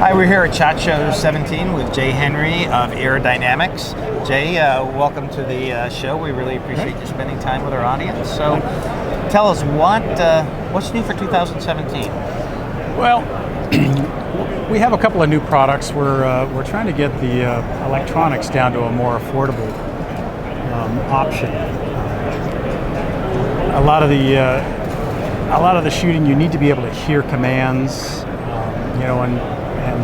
Hi, we're here at SHOT Show 17 with Jay Henry of Aerodynamics. Jay, welcome to the show. We really appreciate you spending time with our audience. So, tell us what's new for 2017. Well, we have a couple of new products. We're trying to get the electronics down to a more affordable option. A lot of the shooting, you need to be able to hear commands, and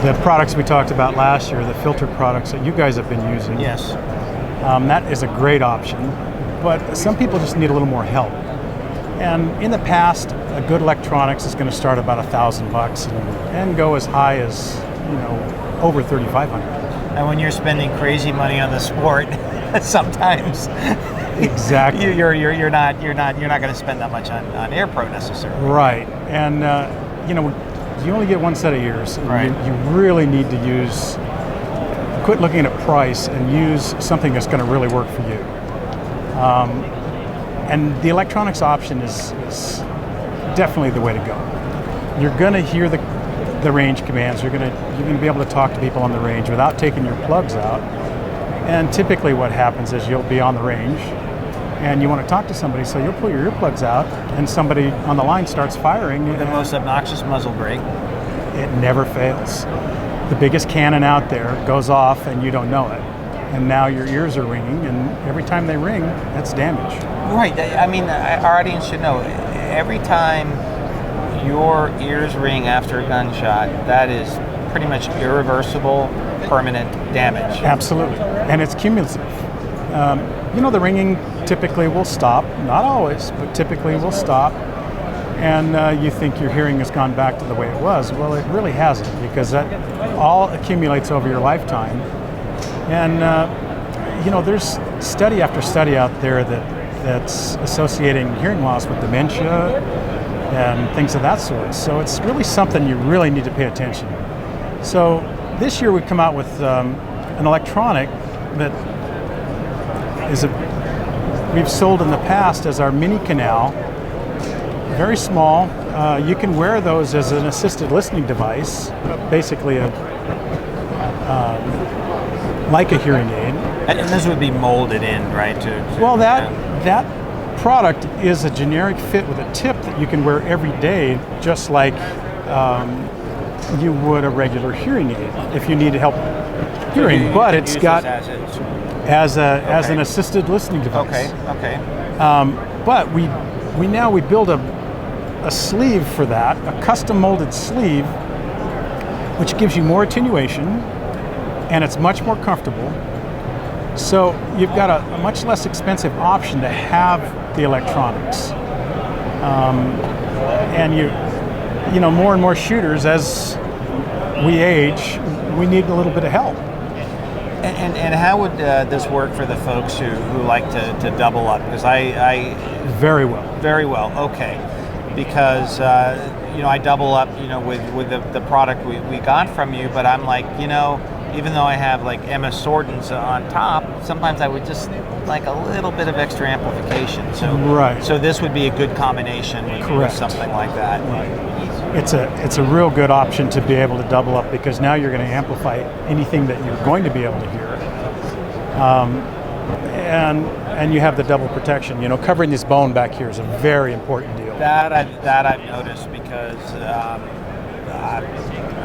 the products we talked about last year, the filter products that you guys have been using. Yes. That is a great option, but some people just need a little more help. And in the past, a good electronics is going to start about $1,000 and go as high as over $3,500. And when you're spending crazy money on the sport, sometimes exactly you're not going to spend that much on AirPro necessarily. Right, and you only get one set of ears. Right. You really need to quit looking at price and use something that's going to really work for you. And the electronics option is definitely the way to go. You're going to hear the range commands. You're going to be able to talk to people on the range without taking your plugs out. And typically what happens is you'll be on the range and you want to talk to somebody, so you'll pull your earplugs out and somebody on the line starts firing. The most obnoxious muzzle brake. It never fails. The biggest cannon out there goes off and you don't know it. And now your ears are ringing, and every time they ring, that's damage. Right. I mean, our audience should know, every time your ears ring after a gunshot, that is pretty much irreversible, permanent damage. Absolutely. And it's cumulative. The ringing typically will stop. Not always, but typically will stop. And you think your hearing has gone back to the way it was. Well, it really hasn't, because that all accumulates over your lifetime. And there's study after study out there that's associating hearing loss with dementia and things of that sort. So it's really something you really need to pay attention. So this year we've come out with an electronic that we've sold in the past as our mini canal. Very small. You can wear those as an assisted listening device, basically like a hearing aid. And this would be molded in, right? Well, that product is a generic fit with a tip that you can wear every day, just like you would a regular hearing aid if you need help hearing. But it's got as an assisted listening device. Okay. But we build a sleeve for that, a custom molded sleeve, which gives you more attenuation, and it's much more comfortable. So you've got a much less expensive option to have the electronics. And more and more shooters, as we age, we need a little bit of help. And how would this work for the folks who like to double up? Because I very well. Very well. Okay. Because I double up with the product we got from you, but I'm like, even though I have like MS Sordens on top, sometimes I would just like a little bit of extra amplification. So right. So this would be a good combination with something like that. Right. It's a real good option to be able to double up, because now you're going to amplify anything that you're going to be able to hear. And you have the double protection. Covering this bone back here is a very important deal. That I've noticed, because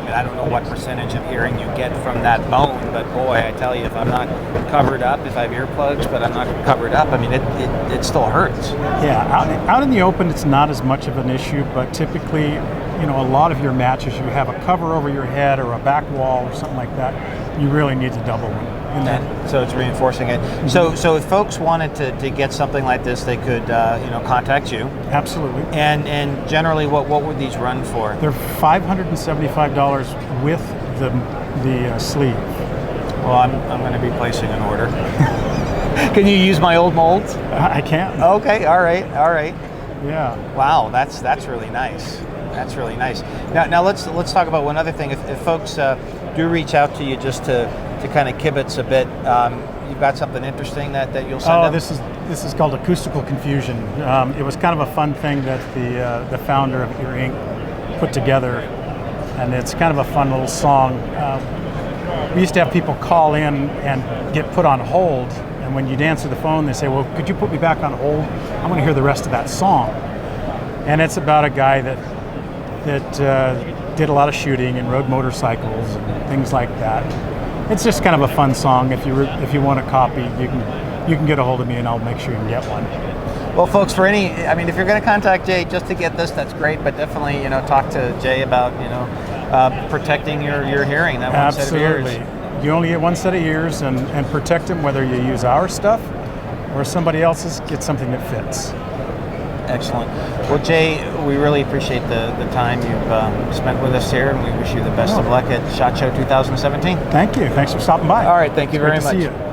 I don't know what percentage of hearing you get from that bone, but boy, I tell you, if I'm not covered up, if I have earplugs, but I'm not covered up, I mean, it still hurts. Yeah, out in the open, it's not as much of an issue, but typically, a lot of your matches, you have a cover over your head or a back wall or something like that. You really need to double one. So it's reinforcing it. Mm-hmm. So if folks wanted to get something like this, they could contact you. Absolutely. And generally, what would these run for? They're $575 with the sleeve. Well, I'm going to be placing an order. Can you use my old molds? I can. Okay. All right. Yeah. Wow. That's really nice. That's really nice. Now let's talk about one other thing. If folks do reach out to you just to kind of kibitz a bit, you've got something interesting that you'll send them? This is called Acoustical Confusion. It was kind of a fun thing that the founder of Ear Inc. put together and it's kind of a fun little song. We used to have people call in and get put on hold, and when you'd answer the phone, they say, well, could you put me back on hold? I want to hear the rest of that song. And it's about a guy that did a lot of shooting and rode motorcycles and things like that. It's just kind of a fun song. If you want a copy, you can get a hold of me and I'll make sure you can get one. Well, folks, if you're going to contact Jay just to get this, that's great. But definitely, talk to Jay about, protecting your hearing. That one set of ears. Absolutely. You only get one set of ears, and protect them whether you use our stuff or somebody else's. Get something that fits. Excellent. Well, Jay, we really appreciate the time you've spent with us here, and we wish you the best of luck at SHOT Show 2017. Thank you. Thanks for stopping by. All right. Thank you very Great to much. see you.